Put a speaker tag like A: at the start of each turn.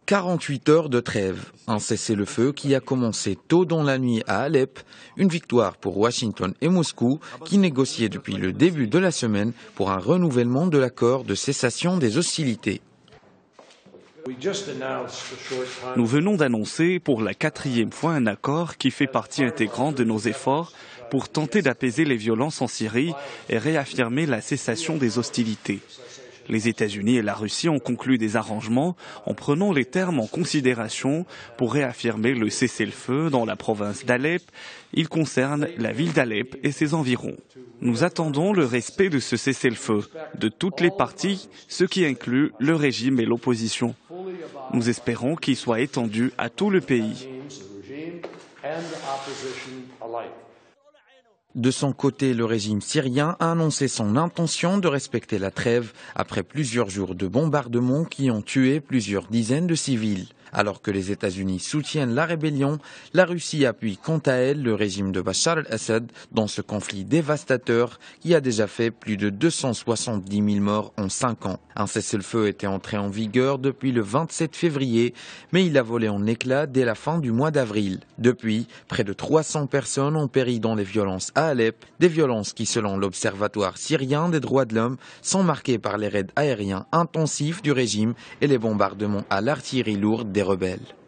A: 48 heures de trêve, un cessez-le-feu qui a commencé tôt dans la nuit à Alep, une victoire pour Washington et Moscou qui négociaient depuis le début de la semaine pour un renouvellement de l'accord de cessation des hostilités.
B: Nous venons d'annoncer pour la 4e fois un accord qui fait partie intégrante de nos efforts pour tenter d'apaiser les violences en Syrie et réaffirmer la cessation des hostilités. Les États-Unis et la Russie ont conclu des arrangements en prenant les termes en considération pour réaffirmer le cessez-le-feu dans la province d'Alep. Il concerne la ville d'Alep et ses environs. Nous attendons le respect de ce cessez-le-feu de toutes les parties, ce qui inclut le régime et l'opposition. Nous espérons qu'il soit étendu à tout le pays.
A: De son côté, le régime syrien a annoncé son intention de respecter la trêve après plusieurs jours de bombardements qui ont tué plusieurs dizaines de civils. Alors que les États-Unis soutiennent la rébellion, la Russie appuie quant à elle le régime de Bachar el-Assad dans ce conflit dévastateur qui a déjà fait plus de 270 000 morts en 5 ans. Un cessez-le-feu était entré en vigueur depuis le 27 février, mais il a volé en éclats dès la fin du mois d'avril. Depuis, près de 300 personnes ont péri dans les violences à Alep, des violences qui, selon l'Observatoire syrien des droits de l'homme, sont marquées par les raids aériens intensifs du régime et les bombardements à l'artillerie lourde des rebelles.